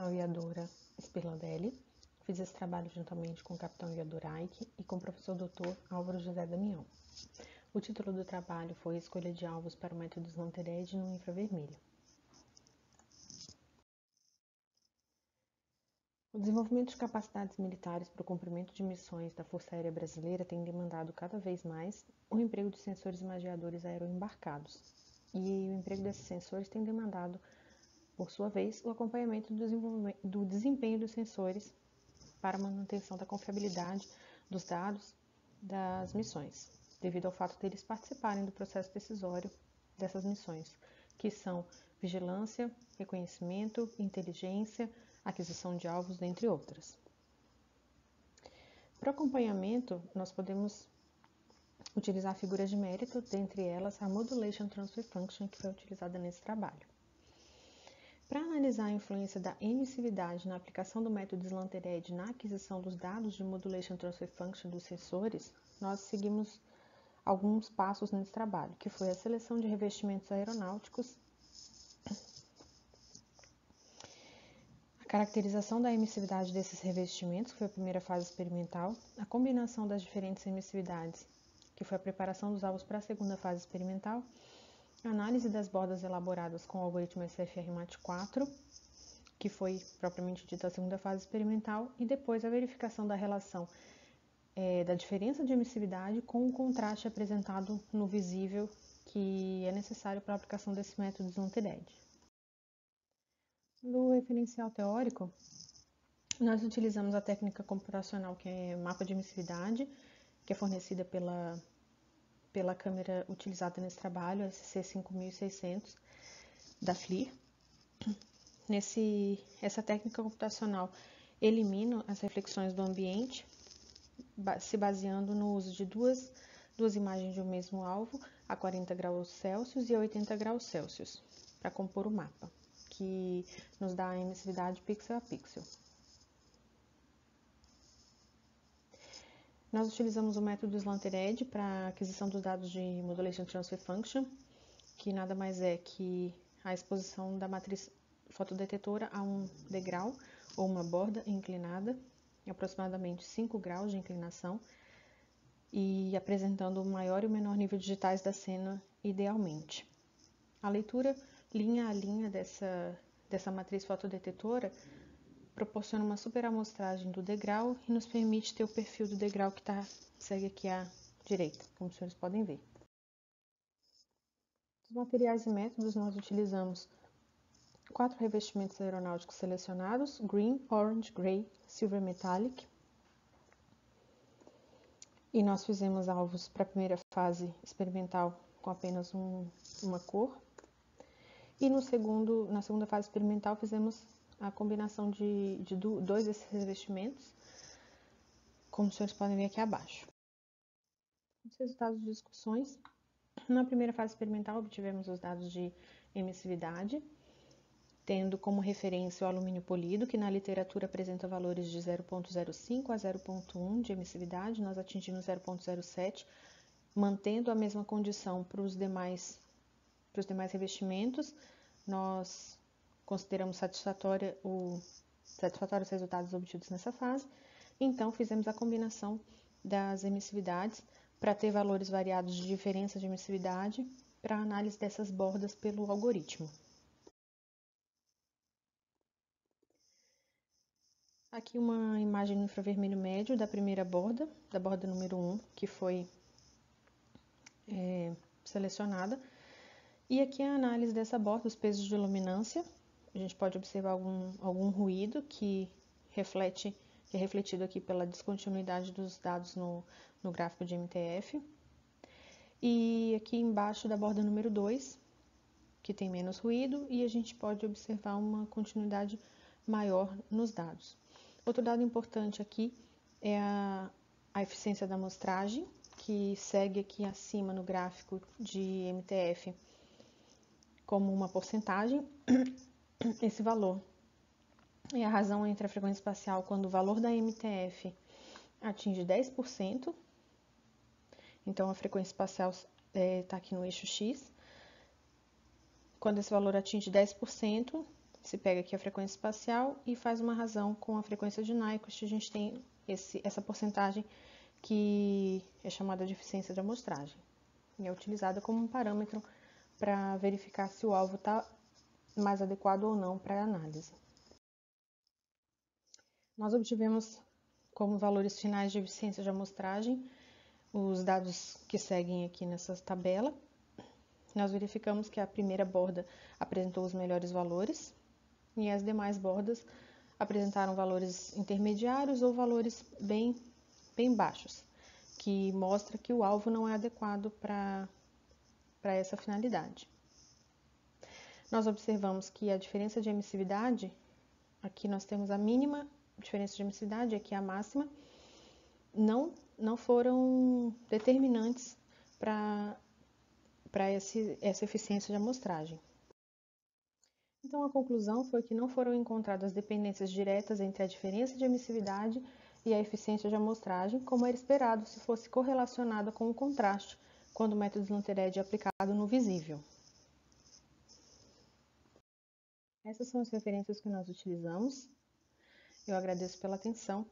aviadora Spirladelli. Fiz esse trabalho juntamente com o capitão aviador Ike e com o professor Dr. Álvaro José Damião. O título do trabalho foi Escolha de alvos para o método Slanthed no infravermelho. O desenvolvimento de capacidades militares para o cumprimento de missões da Força Aérea Brasileira tem demandado cada vez mais o emprego de sensores imagiadores aeroembarcados. E o emprego desses sensores tem demandado, por sua vez, o acompanhamento do desempenho dos sensores para a manutenção da confiabilidade dos dados das missões, devido ao fato deles participarem do processo decisório dessas missões, que são vigilância, reconhecimento, inteligência, aquisição de alvos, dentre outras. Para o acompanhamento, nós podemos utilizar figuras de mérito, dentre elas a Modulation Transfer Function, que foi utilizada nesse trabalho. Para analisar a influência da emissividade na aplicação do método Slanthed na aquisição dos dados de Modulation Transfer Function dos sensores, nós seguimos alguns passos nesse trabalho, que foi a seleção de revestimentos aeronáuticos, a caracterização da emissividade desses revestimentos, que foi a primeira fase experimental, a combinação das diferentes emissividades, que foi a preparação dos alvos para a segunda fase experimental, a análise das bordas elaboradas com o algoritmo SFR-MAT4, que foi propriamente dita a segunda fase experimental, e depois a verificação da relação da diferença de emissividade com o contraste apresentado no visível que é necessário para a aplicação desse método Slanthed. No referencial teórico, nós utilizamos a técnica computacional que é mapa de emissividade, que é fornecida pela câmera utilizada nesse trabalho, a SC5600 da FLIR. Essa técnica computacional elimina as reflexões do ambiente, se baseando no uso de duas imagens de um mesmo alvo a 40 graus Celsius e a 80 graus Celsius para compor o mapa, que nos dá a emissividade pixel a pixel. Nós utilizamos o método Slanthed para a aquisição dos dados de Modulation Transfer Function, que nada mais é que a exposição da matriz fotodetetora a um degrau ou uma borda inclinada, aproximadamente 5 graus de inclinação, e apresentando o maior e o menor nível digitais da cena idealmente. A leitura linha a linha dessa matriz fotodetetora proporciona uma superamostragem do degrau e nos permite ter o perfil do degrau que segue aqui à direita, como os senhores podem ver. Dos materiais e métodos, nós utilizamos 4 revestimentos aeronáuticos selecionados: Green, Orange, Gray, Silver Metallic. E nós fizemos alvos para a primeira fase experimental com apenas uma cor. E na segunda fase experimental fizemos a combinação de dois desses revestimentos, como os senhores podem ver aqui abaixo. Os resultados de discussões. Na primeira fase experimental obtivemos os dados de emissividade, tendo como referência o alumínio polido, que na literatura apresenta valores de 0,05 a 0,1 de emissividade. Nós atingimos 0,07, mantendo a mesma condição para os demais revestimentos. Nós consideramos satisfatórios os resultados obtidos nessa fase, então fizemos a combinação das emissividades para ter valores variados de diferença de emissividade para a análise dessas bordas pelo algoritmo. Aqui uma imagem no infravermelho médio da primeira borda, da borda número 1, que foi selecionada. E aqui a análise dessa borda, os pesos de luminância. A gente pode observar algum ruído que é refletido aqui pela descontinuidade dos dados no gráfico de MTF. E aqui embaixo da borda número 2, que tem menos ruído, e a gente pode observar uma continuidade maior nos dados. Outro dado importante aqui é a eficiência da amostragem, que segue aqui acima no gráfico de MTF como uma porcentagem. Esse valor é a razão entre a frequência espacial quando o valor da MTF atinge 10%. Então, a frequência espacial está aqui no eixo X. Quando esse valor atinge 10%, se pega aqui a frequência espacial e faz uma razão com a frequência de Nyquist, a gente tem essa porcentagem que é chamada de eficiência de amostragem. E é utilizada como um parâmetro para verificar se o alvo está mais adequado ou não para a análise. Nós obtivemos como valores finais de eficiência de amostragem os dados que seguem aqui nessa tabela. Nós verificamos que a primeira borda apresentou os melhores valores e as demais bordas apresentaram valores intermediários ou valores bem baixos, que mostra que o alvo não é adequado para essa finalidade. Nós observamos que a diferença de emissividade, aqui nós temos a mínima diferença de emissividade, aqui a máxima, não foram determinantes para essa eficiência de amostragem. Então, a conclusão foi que não foram encontradas dependências diretas entre a diferença de emissividade e a eficiência de amostragem, como era esperado se fosse correlacionada com o contraste, quando o método Slunter-Edge é aplicado no visível. Essas são as referências que nós utilizamos. Eu agradeço pela atenção